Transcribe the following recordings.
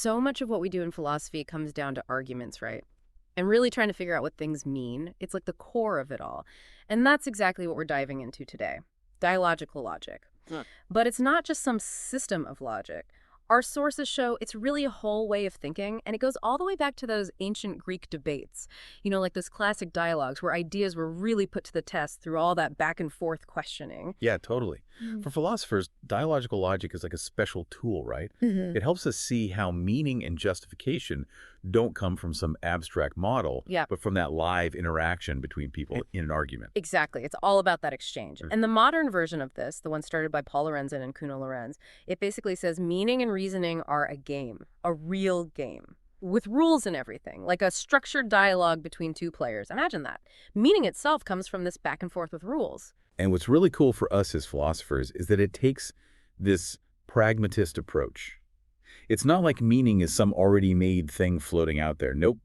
So much of what we do in philosophy comes down to arguments, right? And really trying to figure out what things mean. It's like the core of it all. And that's exactly what we're diving into today. Dialogical logic. Huh. But it's not just some system of logic. Our sources show it's really a whole way of thinking, and it goes all the way back to those ancient Greek debates. Like those classic dialogues where ideas were really put to the test through all that back and forth questioning. Yeah, totally. Mm. For philosophers, dialogical logic is like a special tool, right? Hmm. It helps us see how meaning and justification don't come from some abstract model, Yeah. but from that live interaction between people in an argument. Exactly. It's all about that exchange. And the modern version of this, the one started by Paul Lorenzen and Kuno Lorenz, it basically says meaning and reasoning are a game, a real game, with rules and everything, like a structured dialogue between two players. Imagine that. Meaning itself comes from this back and forth with rules. And what's really cool for us as philosophers is that it takes this pragmatist approach. It's not like meaning is some already made thing floating out there. Nope.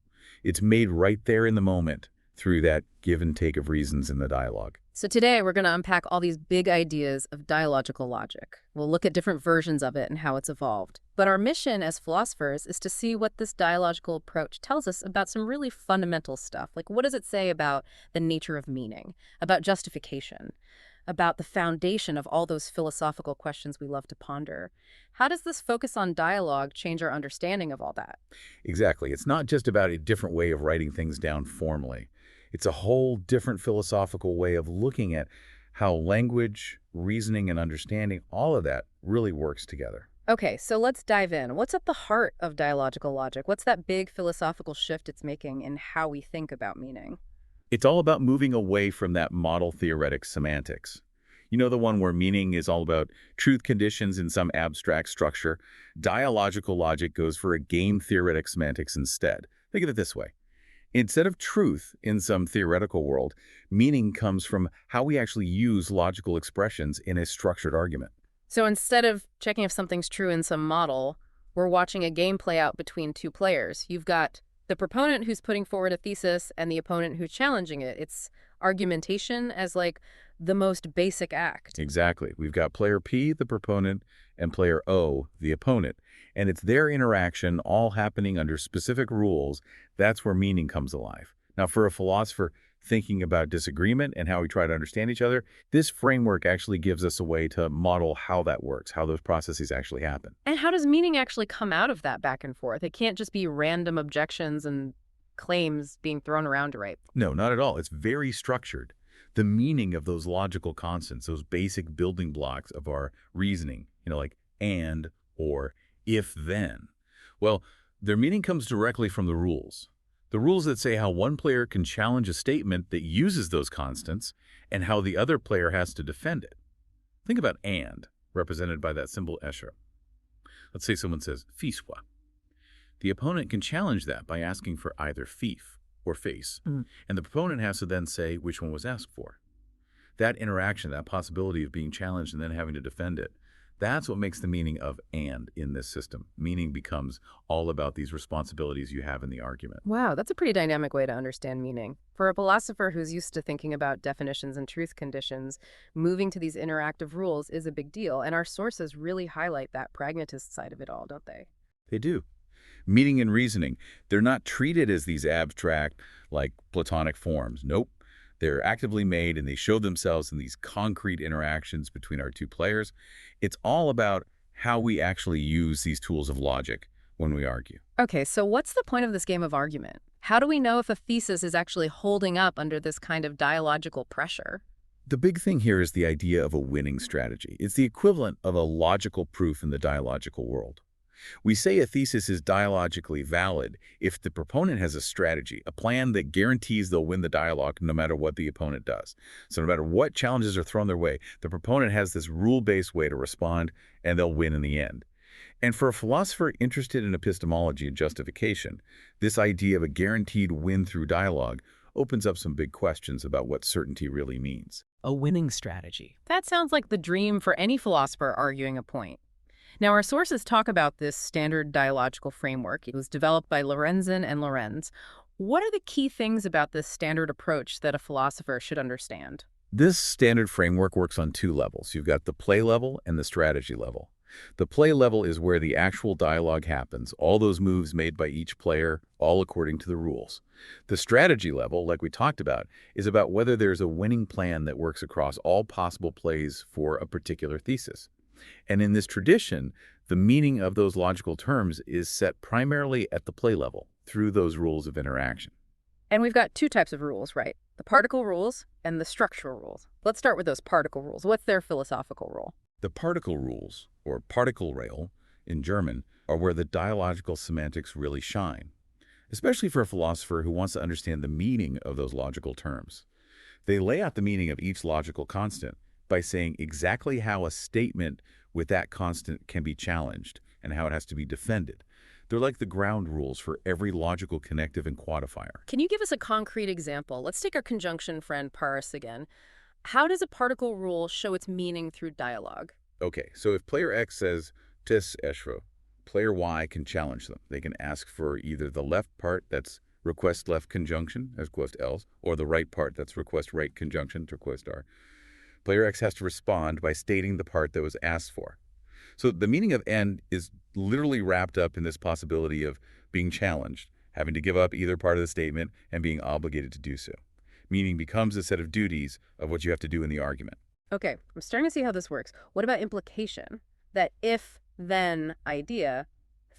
It's made right there in the moment through that give and take of reasons in the dialogue. So today we're going to unpack all these big ideas of dialogical logic. We'll look at different versions of it and how it's evolved. But our mission as philosophers is to see what this dialogical approach tells us about some really fundamental stuff. Like, what does it say about the nature of meaning, about justification, about the foundation of all those philosophical questions we love to ponder? How does this focus on dialogue change our understanding of all that? Exactly. It's not just about a different way of writing things down formally. It's a whole different philosophical way of looking at how language, reasoning, and understanding, all of that really works together. Okay, so let's dive in. What's at the heart of dialogical logic? What's that big philosophical shift it's making in how we think about meaning? It's all about moving away from that model theoretic semantics. You know, the one where meaning is all about truth conditions in some abstract structure. Dialogical logic goes for a game theoretic semantics instead. Think of it this way. Instead of truth in some theoretical world, meaning comes from how we actually use logical expressions in a structured argument. So instead of checking if something's true in some model, we're watching a game play out between two players. You've got the proponent who's putting forward a thesis and the opponent who's challenging it. It's argumentation as like the most basic act. Exactly. We've got player P, the proponent, and player O, the opponent. And it's their interaction all happening under specific rules. That's where meaning comes alive. Now, for a philosopher thinking about disagreement and how we try to understand each other, this framework actually gives us a way to model how that works, how those processes actually happen. And how does meaning actually come out of that back and forth? It can't just be random objections and claims being thrown around, right? No, not at all. It's very structured. The meaning of those logical constants, those basic building blocks of our reasoning, like and, or, if, then. Well, their meaning comes directly from the rules. The rules that say how one player can challenge a statement that uses those constants and how the other player has to defend it. Think about and, represented by that symbol escher. Let's say someone says fils quoi. The opponent can challenge that by asking for either fif or face, and the proponent has to then say which one was asked for. That interaction, that possibility of being challenged and then having to defend it, that's what makes the meaning of and in this system. Meaning becomes all about these responsibilities you have in the argument. Wow, that's a pretty dynamic way to understand meaning. For a philosopher who's used to thinking about definitions and truth conditions, moving to these interactive rules is a big deal, and our sources really highlight that pragmatist side of it all, don't they? They do. Meaning and reasoning, they're not treated as these abstract, like Platonic forms. Nope. They're actively made, and they show themselves in these concrete interactions between our two players. It's all about how we actually use these tools of logic when we argue. Okay, so what's the point of this game of argument? How do we know if a thesis is actually holding up under this kind of dialogical pressure? The big thing here is the idea of a winning strategy. It's the equivalent of a logical proof in the dialogical world. We say a thesis is dialogically valid if the proponent has a strategy, a plan that guarantees they'll win the dialogue no matter what the opponent does. So no matter what challenges are thrown their way, the proponent has this rule-based way to respond, and they'll win in the end. And for a philosopher interested in epistemology and justification, this idea of a guaranteed win through dialogue opens up some big questions about what certainty really means. A winning strategy. That sounds like the dream for any philosopher arguing a point. Now, our sources talk about this standard dialogical framework. It was developed by Lorenzen and Lorenz. What are the key things about this standard approach that a philosopher should understand? This standard framework works on two levels. You've got the play level and the strategy level. The play level is where the actual dialogue happens, all those moves made by each player, all according to the rules. The strategy level, like we talked about, is about whether there's a winning plan that works across all possible plays for a particular thesis. And in this tradition, the meaning of those logical terms is set primarily at the play level through those rules of interaction. And we've got two types of rules, right? The particle rules and the structural rules. Let's start with those particle rules. What's their philosophical role? The particle rules, or Partikelregeln in German, are where the dialogical semantics really shine, especially for a philosopher who wants to understand the meaning of those logical terms. They lay out the meaning of each logical constant by saying exactly how a statement with that constant can be challenged and how it has to be defended. They're like the ground rules for every logical connective and quantifier. Can you give us a concrete example? Let's take our conjunction friend Paris again. How does a particle rule show its meaning through dialogue? Okay, so if player X says tis eschro, player Y can challenge them. They can ask for either the left part, that's request left conjunction, as request else, or the right part, that's request right conjunction, to request R. Player X has to respond by stating the part that was asked for. So the meaning of and is literally wrapped up in this possibility of being challenged, having to give up either part of the statement, and being obligated to do so. Meaning becomes a set of duties of what you have to do in the argument. Okay, I'm starting to see how this works. What about implication? That if-then idea,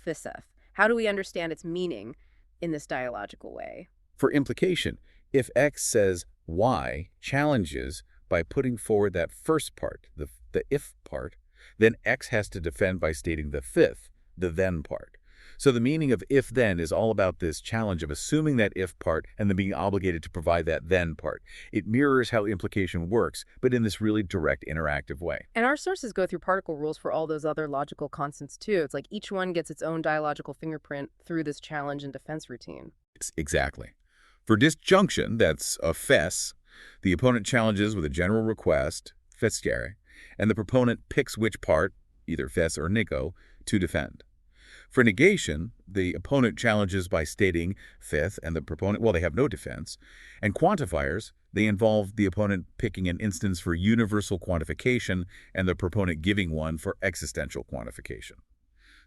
thiseth. How do we understand its meaning in this dialogical way? For implication, if X says Y challenges by putting forward that first part, the if part, then X has to defend by stating the fifth, the then part. So the meaning of if-then is all about this challenge of assuming that if part and then being obligated to provide that then part. It mirrors how implication works, but in this really direct, interactive way. And our sources go through particle rules for all those other logical constants too. It's like each one gets its own dialogical fingerprint through this challenge and defense routine. Exactly. For disjunction, that's a fess, the opponent challenges with a general request, festgere, and the proponent picks which part, either fess or nico, to defend. For negation, the opponent challenges by stating fifth, and the proponent, well, they have no defense. And quantifiers, they involve the opponent picking an instance for universal quantification and the proponent giving one for existential quantification.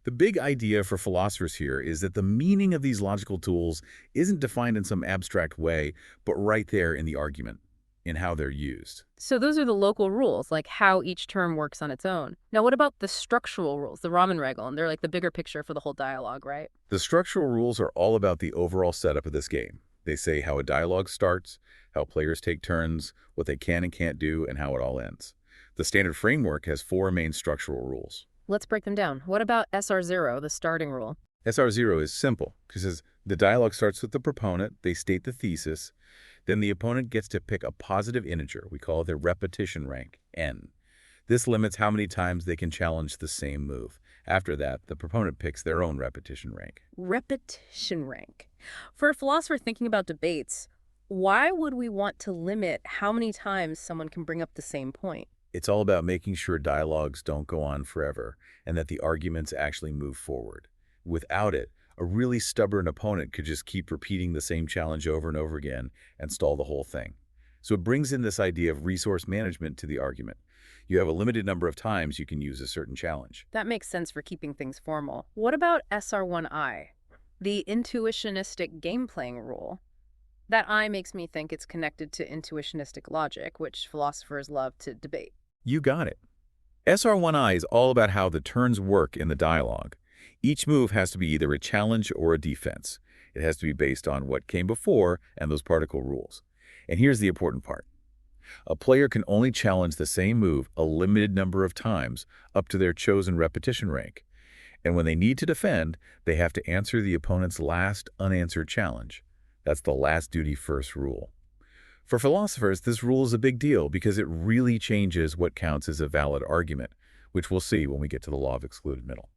The big idea for philosophers here is that the meaning of these logical tools isn't defined in some abstract way, but right there in the argument, in how they're used. So those are the local rules, like how each term works on its own. Now, what about the structural rules, the Rahmenregeln? They're like the bigger picture for the whole dialogue, right? The structural rules are all about the overall setup of this game. They say how a dialogue starts, how players take turns, what they can and can't do, and how it all ends. The standard framework has 4 main structural rules. Let's break them down. What about SR0, the starting rule? SR0 is simple because the dialogue starts with the proponent, they state the thesis, then the opponent gets to pick a positive integer. We call it their repetition rank, n. This limits how many times they can challenge the same move. After that, the proponent picks their own repetition rank. Repetition rank. For a philosopher thinking about debates, why would we want to limit how many times someone can bring up the same point? It's all about making sure dialogues don't go on forever and that the arguments actually move forward. Without it, a really stubborn opponent could just keep repeating the same challenge over and over again and stall the whole thing. So it brings in this idea of resource management to the argument. You have a limited number of times you can use a certain challenge. That makes sense for keeping things formal. What about SR1I, the intuitionistic game-playing rule? That I makes me think it's connected to intuitionistic logic, which philosophers love to debate. You got it. SR1I is all about how the turns work in the dialogue. Each move has to be either a challenge or a defense. It has to be based on what came before and those particle rules. And here's the important part. A player can only challenge the same move a limited number of times up to their chosen repetition rank. And when they need to defend, they have to answer the opponent's last unanswered challenge. That's the last duty first rule. For philosophers, this rule is a big deal because it really changes what counts as a valid argument, which we'll see when we get to the law of excluded middle.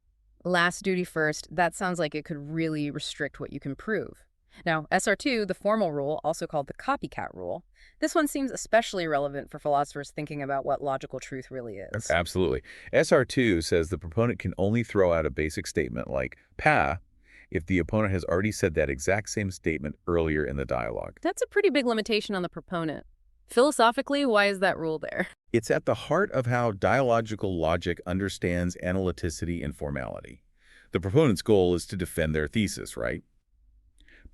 Last duty first, that sounds like it could really restrict what you can prove. Now, SR2, the formal rule, also called the copycat rule, this one seems especially relevant for philosophers thinking about what logical truth really is. Absolutely. SR2 says the proponent can only throw out a basic statement like pa if the opponent has already said that exact same statement earlier in the dialogue. That's a pretty big limitation on the proponent. Philosophically, why is that rule there? It's at the heart of how dialogical logic understands analyticity and formality. The proponent's goal is to defend their thesis, right?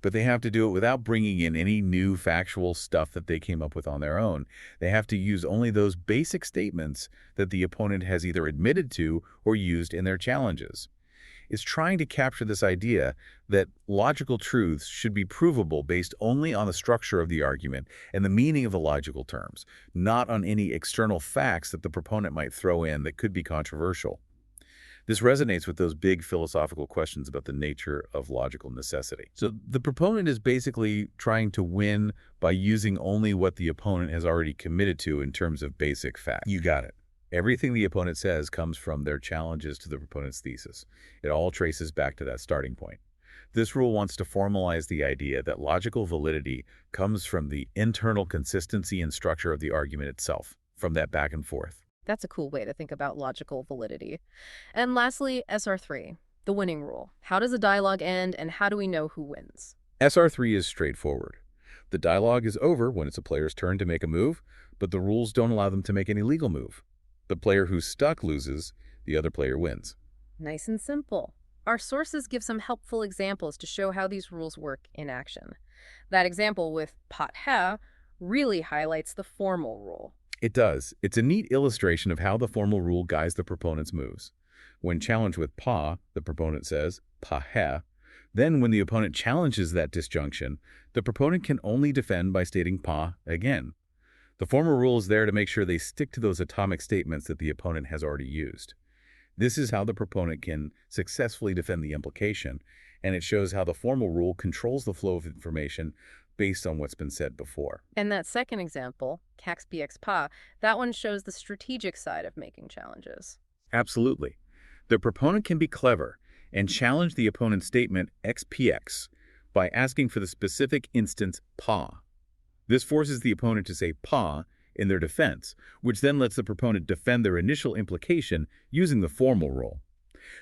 But they have to do it without bringing in any new factual stuff that they came up with on their own. They have to use only those basic statements that the opponent has either admitted to or used in their challenges. It's trying to capture this idea that logical truths should be provable based only on the structure of the argument and the meaning of the logical terms, not on any external facts that the proponent might throw in that could be controversial. This resonates with those big philosophical questions about the nature of logical necessity. So the proponent is basically trying to win by using only what the opponent has already committed to in terms of basic facts. You got it. Everything the opponent says comes from their challenges to the proponent's thesis. It all traces back to that starting point. This rule wants to formalize the idea that logical validity comes from the internal consistency and structure of the argument itself, from that back and forth. That's a cool way to think about logical validity. And lastly, SR3, the winning rule. How does a dialogue end, and how do we know who wins? SR3 is straightforward. The dialogue is over when it's a player's turn to make a move, but the rules don't allow them to make any legal move. The player who's stuck loses, the other player wins. Nice and simple. Our sources give some helpful examples to show how these rules work in action. That example with pat hai really highlights the formal rule. It does. It's a neat illustration of how the formal rule guides the proponent's moves. When challenged with pa, the proponent says pa hai. Then when the opponent challenges that disjunction, the proponent can only defend by stating pa again. The formal rule is there to make sure they stick to those atomic statements that the opponent has already used. This is how the proponent can successfully defend the implication, and it shows how the formal rule controls the flow of information based on what's been said before. And that second example, cax px pa, that one shows the strategic side of making challenges. Absolutely. The proponent can be clever and challenge the opponent's statement xpx by asking for the specific instance pa. This forces the opponent to say pa in their defense, which then lets the proponent defend their initial implication using the formal rule.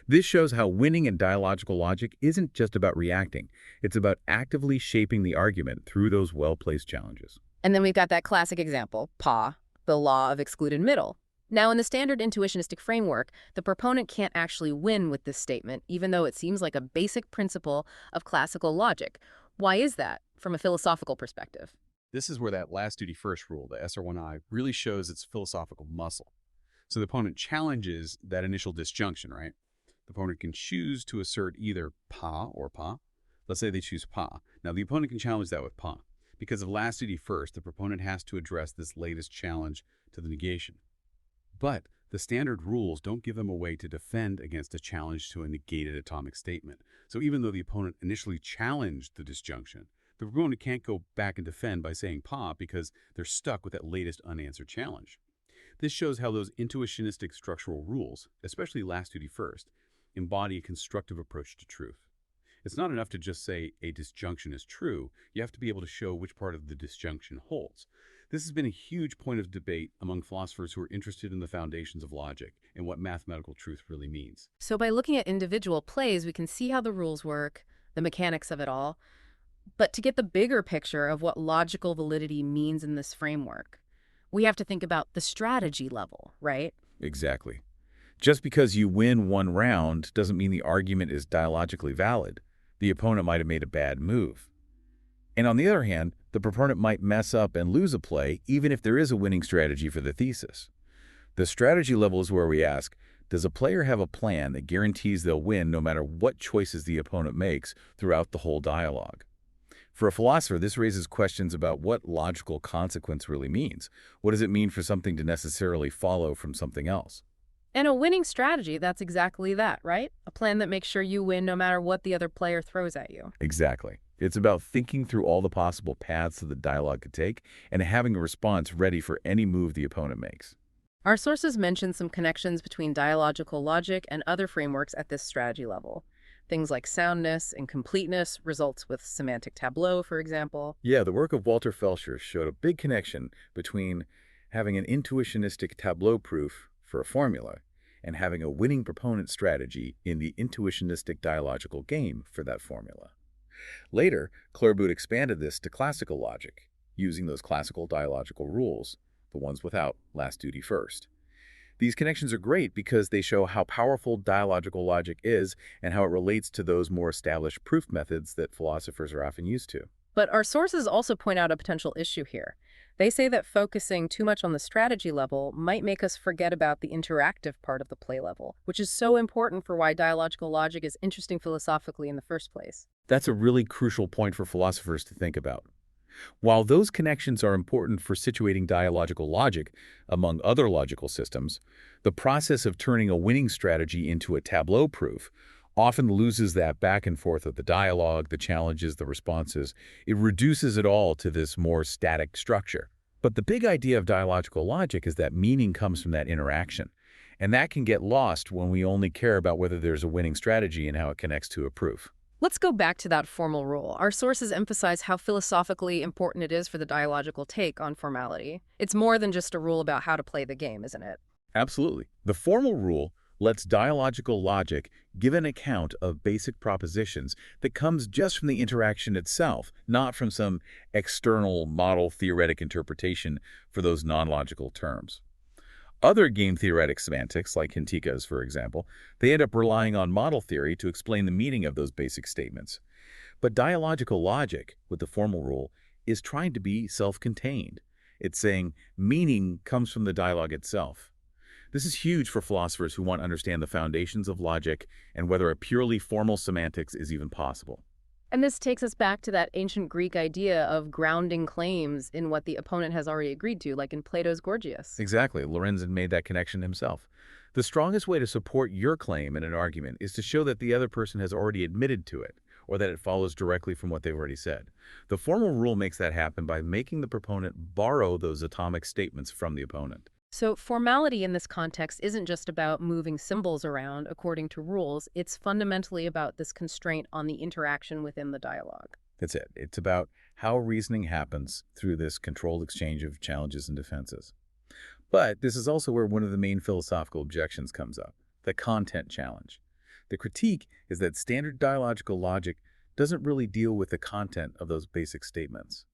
This shows how winning in dialogical logic isn't just about reacting. It's about actively shaping the argument through those well-placed challenges. And then we've got that classic example, pa, the law of excluded middle. Now, in the standard intuitionistic framework, the proponent can't actually win with this statement, even though it seems like a basic principle of classical logic. Why is that, from a philosophical perspective? This is where that last duty first rule, the SR1I, really shows its philosophical muscle. So the opponent challenges that initial disjunction, right? The opponent can choose to assert either pa or pa. Let's say they choose pa. Now, the opponent can challenge that with pa. Because of last duty first, the proponent has to address this latest challenge to the negation. But the standard rules don't give them a way to defend against a challenge to a negated atomic statement. So even though the opponent initially challenged the disjunction, the proponent can't go back and defend by saying pa because they're stuck with that latest unanswered challenge. This shows how those intuitionistic structural rules, especially last duty first, embody a constructive approach to truth. It's not enough to just say a disjunction is true. You have to be able to show which part of the disjunction holds. This has been a huge point of debate among philosophers who are interested in the foundations of logic and what mathematical truth really means. So by looking at individual plays, we can see how the rules work, the mechanics of it all. But to get the bigger picture of what logical validity means in this framework, we have to think about the strategy level, right? Exactly. Just because you win one round doesn't mean the argument is dialogically valid. The opponent might have made a bad move. And on the other hand, the proponent might mess up and lose a play even if there is a winning strategy for the thesis. The strategy level is where we ask, does a player have a plan that guarantees they'll win no matter what choices the opponent makes throughout the whole dialogue? For a philosopher, this raises questions about what logical consequence really means. What does it mean for something to necessarily follow from something else? And a winning strategy, that's exactly that, right? A plan that makes sure you win no matter what the other player throws at you. Exactly. It's about thinking through all the possible paths that the dialogue could take and having a response ready for any move the opponent makes. Our sources mention some connections between dialogical logic and other frameworks at this strategy level. Things like soundness and completeness, results with semantic tableau, for example. Yeah, the work of Walter Felscher showed a big connection between having an intuitionistic tableau proof for a formula and having a winning proponent strategy in the intuitionistic dialogical game for that formula. Later, Claerbout expanded this to classical logic, using those classical dialogical rules, the ones without last duty first. These connections are great because they show how powerful dialogical logic is and how it relates to those more established proof methods that philosophers are often used to. But our sources also point out a potential issue here. They say that focusing too much on the strategy level might make us forget about the interactive part of the play level, which is so important for why dialogical logic is interesting philosophically in the first place. That's a really crucial point for philosophers to think about. While those connections are important for situating dialogical logic among other logical systems, the process of turning a winning strategy into a tableau proof often loses that back and forth of the dialogue, the challenges, the responses. It reduces it all to this more static structure. But the big idea of dialogical logic is that meaning comes from that interaction. And that can get lost when we only care about whether there's a winning strategy and how it connects to a proof. Let's go back to that formal rule. Our sources emphasize how philosophically important it is for the dialogical take on formality. It's more than just a rule about how to play the game, isn't it? Absolutely. The formal rule lets dialogical logic give an account of basic propositions that comes just from the interaction itself, not from some external model theoretic interpretation for those non-logical terms. Other game theoretic semantics, like Hintikas, for example, they end up relying on model theory to explain the meaning of those basic statements. But dialogical logic, with the formal rule, is trying to be self-contained. It's saying meaning comes from the dialogue itself. This is huge for philosophers who want to understand the foundations of logic and whether a purely formal semantics is even possible. And this takes us back to that ancient Greek idea of grounding claims in what the opponent has already agreed to, like in Plato's Gorgias. Exactly. Lorenzen made that connection himself. The strongest way to support your claim in an argument is to show that the other person has already admitted to it, or that it follows directly from what they've already said. The formal rule makes that happen by making the proponent borrow those atomic statements from the opponent. So formality in this context isn't just about moving symbols around according to rules. It's fundamentally about this constraint on the interaction within the dialogue. That's it. It's about how reasoning happens through this controlled exchange of challenges and defenses. But this is also where one of the main philosophical objections comes up, the content challenge. The critique is that standard dialogical logic doesn't really deal with the content of those basic statements.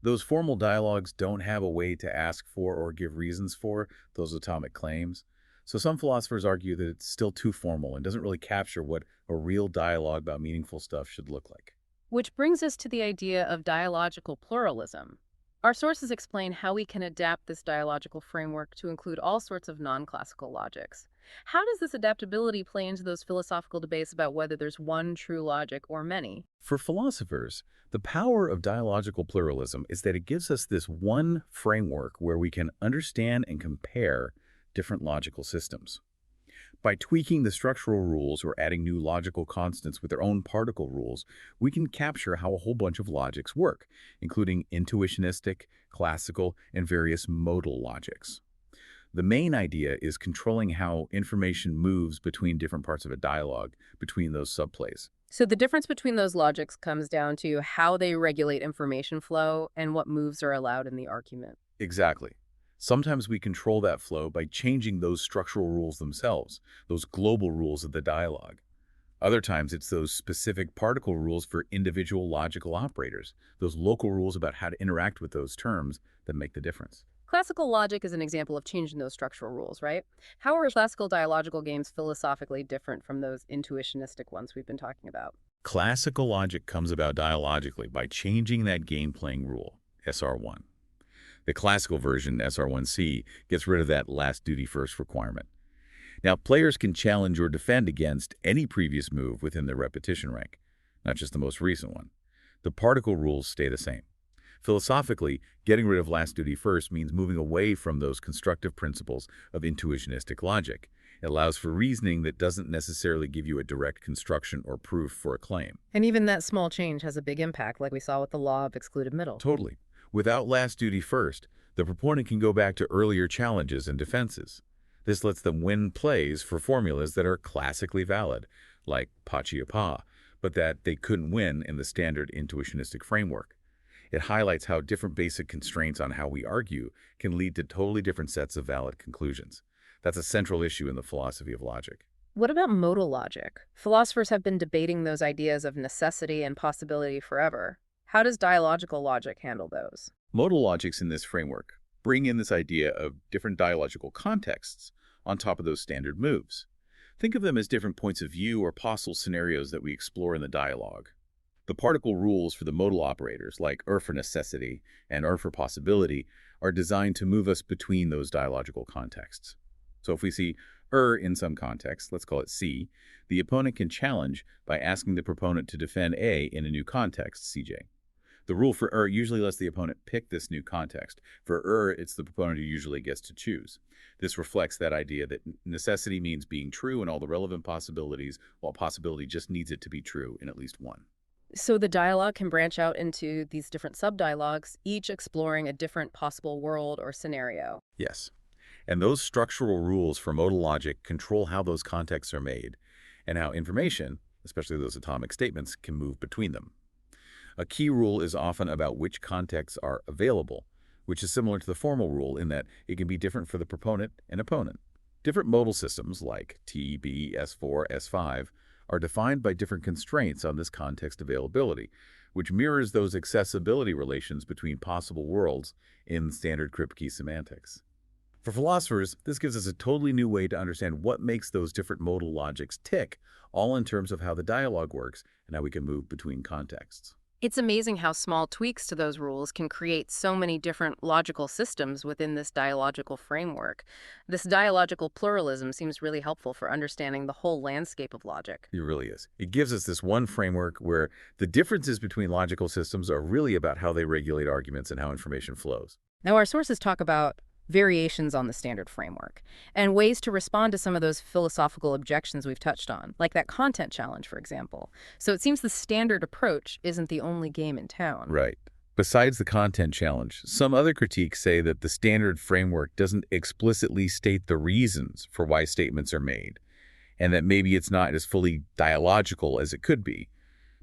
Those formal dialogues don't have a way to ask for or give reasons for those atomic claims. So some philosophers argue that it's still too formal and doesn't really capture what a real dialogue about meaningful stuff should look like. Which brings us to the idea of dialogical pluralism. Our sources explain how we can adapt this dialogical framework to include all sorts of non-classical logics. How does this adaptability play into those philosophical debates about whether there's one true logic or many? For philosophers, the power of dialogical pluralism is that it gives us this one framework where we can understand and compare different logical systems. By tweaking the structural rules or adding new logical constants with their own particle rules, we can capture how a whole bunch of logics work, including intuitionistic, classical, and various modal logics. The main idea is controlling how information moves between different parts of a dialogue, between those subplays. So the difference between those logics comes down to how they regulate information flow and what moves are allowed in the argument. Exactly. Sometimes we control that flow by changing those structural rules themselves, those global rules of the dialogue. Other times it's those specific particle rules for individual logical operators, those local rules about how to interact with those terms that make the difference. Classical logic is an example of changing those structural rules, right? How are classical dialogical games philosophically different from those intuitionistic ones we've been talking about? Classical logic comes about dialogically by changing that game-playing rule, SR1. The classical version, SR1C, gets rid of that last duty first requirement. Now, players can challenge or defend against any previous move within their repetition rank, not just the most recent one. The particle rules stay the same. Philosophically, getting rid of last duty first means moving away from those constructive principles of intuitionistic logic. It allows for reasoning that doesn't necessarily give you a direct construction or proof for a claim. And even that small change has a big impact, like we saw with the law of excluded middle. Totally. Without last duty first, the proponent can go back to earlier challenges and defenses. This lets them win plays for formulas that are classically valid, like Pachi Pa, but that they couldn't win in the standard intuitionistic framework. It highlights how different basic constraints on how we argue can lead to totally different sets of valid conclusions. That's a central issue in the philosophy of logic. What about modal logic? Philosophers have been debating those ideas of necessity and possibility forever. How does dialogical logic handle those? Modal logics in this framework bring in this idea of different dialogical contexts on top of those standard moves. Think of them as different points of view or possible scenarios that we explore in the dialogue. The particle rules for the modal operators, like for necessity and for possibility, are designed to move us between those dialogical contexts. So if we see in some context, let's call it C, the opponent can challenge by asking the proponent to defend A in a new context, CJ. The rule for usually lets the opponent pick this new context. For it's the proponent who usually gets to choose. This reflects that idea that necessity means being true in all the relevant possibilities, while possibility just needs it to be true in at least one. So the dialogue can branch out into these different sub-dialogues, each exploring a different possible world or scenario. Yes. And those structural rules for modal logic control how those contexts are made and how information, especially those atomic statements, can move between them. A key rule is often about which contexts are available, which is similar to the formal rule in that it can be different for the proponent and opponent. Different modal systems like T, B, S4, S5 are defined by different constraints on this context availability, which mirrors those accessibility relations between possible worlds in standard Kripke semantics. For philosophers, this gives us a totally new way to understand what makes those different modal logics tick, all in terms of how the dialogue works and how we can move between contexts. It's amazing how small tweaks to those rules can create so many different logical systems within this dialogical framework. This dialogical pluralism seems really helpful for understanding the whole landscape of logic. It really is. It gives us this one framework where the differences between logical systems are really about how they regulate arguments and how information flows. Now, our sources talk about variations on the standard framework and ways to respond to some of those philosophical objections we've touched on, like that content challenge, for example. So it seems the standard approach isn't the only game in town. Right. Besides the content challenge, some other critiques say that the standard framework doesn't explicitly state the reasons for why statements are made, and that maybe it's not as fully dialogical as it could be,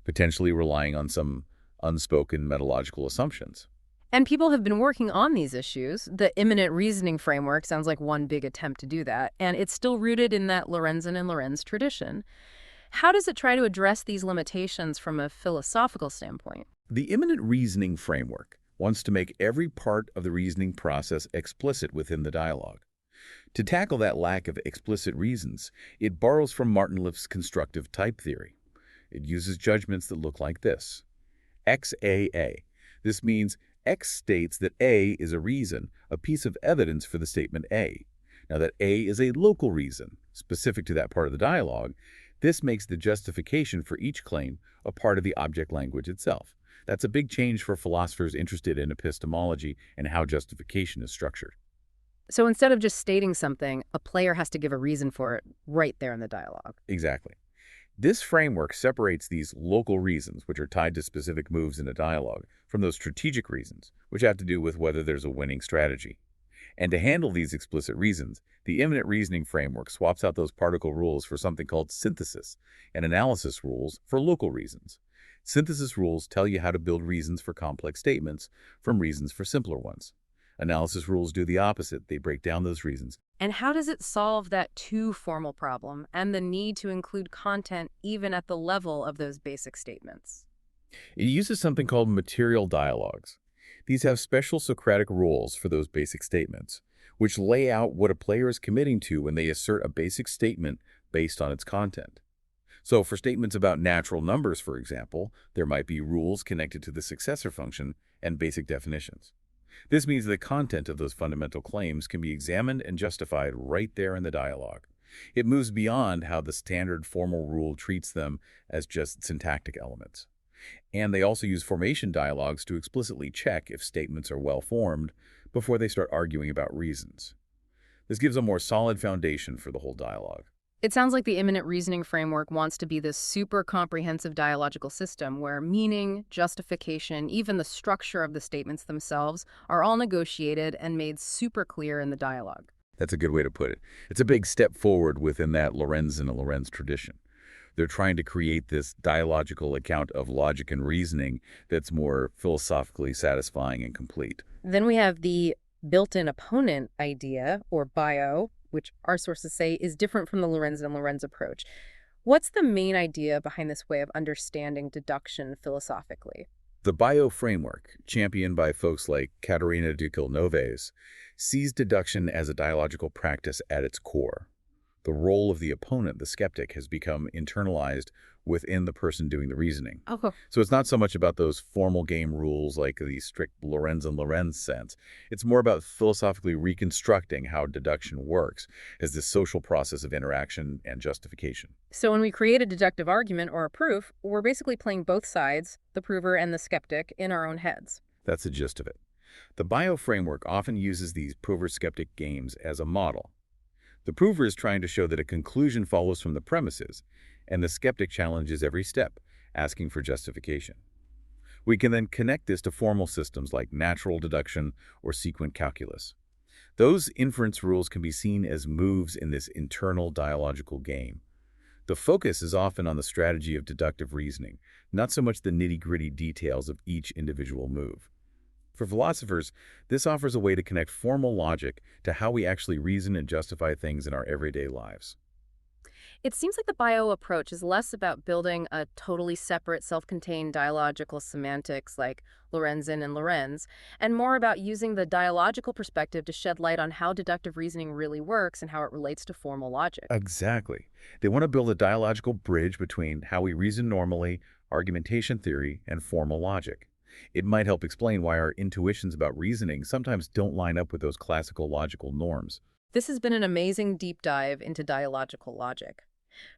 potentially relying on some unspoken metalogical assumptions. And people have been working on these issues. The immanent reasoning framework sounds like one big attempt to do that, and it's still rooted in that Lorenzen and Lorenz tradition. How does it try to address these limitations from a philosophical standpoint? The immanent reasoning framework wants to make every part of the reasoning process explicit within the dialogue. To tackle that lack of explicit reasons, it borrows from Martinliff's constructive type theory. It uses judgments that look like this. XAA. This means X states that A is a reason, a piece of evidence for the statement A. Now that A is a local reason, specific to that part of the dialogue, this makes the justification for each claim a part of the object language itself. That's a big change for philosophers interested in epistemology and how justification is structured. So instead of just stating something, a player has to give a reason for it right there in the dialogue. Exactly. This framework separates these local reasons, which are tied to specific moves in a dialogue, from those strategic reasons, which have to do with whether there's a winning strategy. And to handle these explicit reasons, the immanent reasoning framework swaps out those particle rules for something called synthesis and analysis rules for local reasons. Synthesis rules tell you how to build reasons for complex statements from reasons for simpler ones. Analysis rules do the opposite. They break down those reasons. And how does it solve that too formal problem and the need to include content even at the level of those basic statements? It uses something called material dialogues. These have special Socratic rules for those basic statements, which lay out what a player is committing to when they assert a basic statement based on its content. So for statements about natural numbers, for example, there might be rules connected to the successor function and basic definitions. This means the content of those fundamental claims can be examined and justified right there in the dialogue. It moves beyond how the standard formal rule treats them as just syntactic elements. And they also use formation dialogues to explicitly check if statements are well-formed before they start arguing about reasons. This gives a more solid foundation for the whole dialogue. It sounds like the immanent reasoning framework wants to be this super comprehensive dialogical system where meaning, justification, even the structure of the statements themselves are all negotiated and made super clear in the dialogue. That's a good way to put it. It's a big step forward within that Lorenzen and Lorenz tradition. They're trying to create this dialogical account of logic and reasoning that's more philosophically satisfying and complete. Then we have the built-in opponent idea, or bio, which our sources say is different from the Lorenzen and Lorenz approach. What's the main idea behind this way of understanding deduction philosophically? The bio framework, championed by folks like Caterina de Villeneuve, sees deduction as a dialogical practice at its core. The role of the opponent, the skeptic, has become internalized within the person doing the reasoning. Oh, So it's not so much about those formal game rules like the strict Lorenz sense. It's more about philosophically reconstructing how deduction works as this social process of interaction and justification. so when we create a deductive argument or a proof, we're basically playing both sides, the prover and the skeptic, in our own heads. That's the gist of it. The bio framework often uses these prover-skeptic games as a model. The prover is trying to show that a conclusion follows from the premises, and the skeptic challenges every step, asking for justification. We can then connect this to formal systems like natural deduction or sequent calculus. Those inference rules can be seen as moves in this internal dialogical game. The focus is often on the strategy of deductive reasoning, not so much the nitty-gritty details of each individual move. For philosophers, this offers a way to connect formal logic to how we actually reason and justify things in our everyday lives. It seems like the bio approach is less about building a totally separate, self-contained dialogical semantics like Lorenzen and Lorenz, and more about using the dialogical perspective to shed light on how deductive reasoning really works and how it relates to formal logic. Exactly. They want to build a dialogical bridge between how we reason normally, argumentation theory, and formal logic. It might help explain why our intuitions about reasoning sometimes don't line up with those classical logical norms. This has been an amazing deep dive into dialogical logic.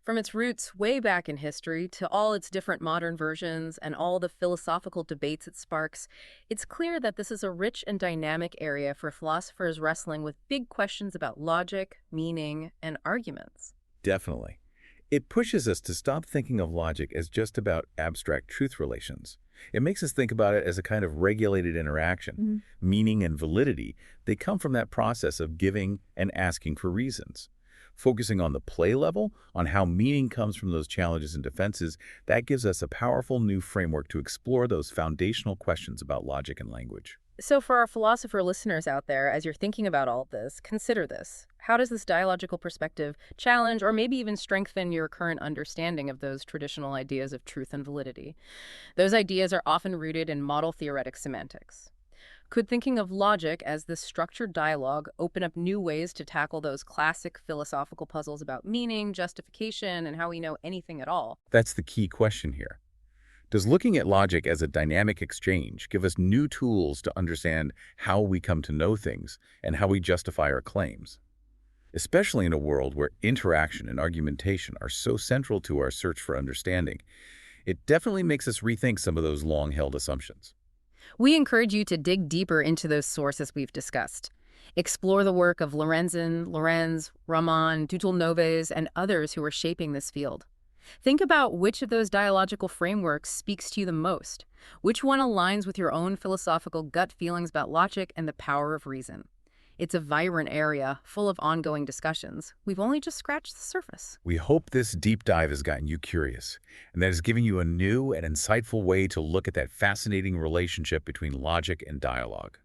From its roots way back in history to all its different modern versions and all the philosophical debates it sparks, it's clear that this is a rich and dynamic area for philosophers wrestling with big questions about logic, meaning, and arguments. Definitely. It pushes us to stop thinking of logic as just about abstract truth relations. It makes us think about it as a kind of regulated interaction. Meaning and validity, they come from that process of giving and asking for reasons. Focusing on the play level, on how meaning comes from those challenges and defenses, that gives us a powerful new framework to explore those foundational questions about logic and language. So for our philosopher listeners out there, as you're thinking about all of this, consider this. How does this dialogical perspective challenge or maybe even strengthen your current understanding of those traditional ideas of truth and validity? Those ideas are often rooted in model theoretic semantics. Could thinking of logic as this structured dialogue open up new ways to tackle those classic philosophical puzzles about meaning, justification, and how we know anything at all? That's the key question here. Does looking at logic as a dynamic exchange give us new tools to understand how we come to know things and how we justify our claims? Especially in a world where interaction and argumentation are so central to our search for understanding, it definitely makes us rethink some of those long-held assumptions. We encourage you to dig deeper into those sources we've discussed. Explore the work of Lorenzen, Lorenz, Raman, Dutelnoves, and others who are shaping this field. Think about which of those dialogical frameworks speaks to you the most. Which one aligns with your own philosophical gut feelings about logic and the power of reason? It's a vibrant area, full of ongoing discussions. We've only just scratched the surface. We hope this deep dive has gotten you curious, and that has given you a new and insightful way to look at that fascinating relationship between logic and dialogue.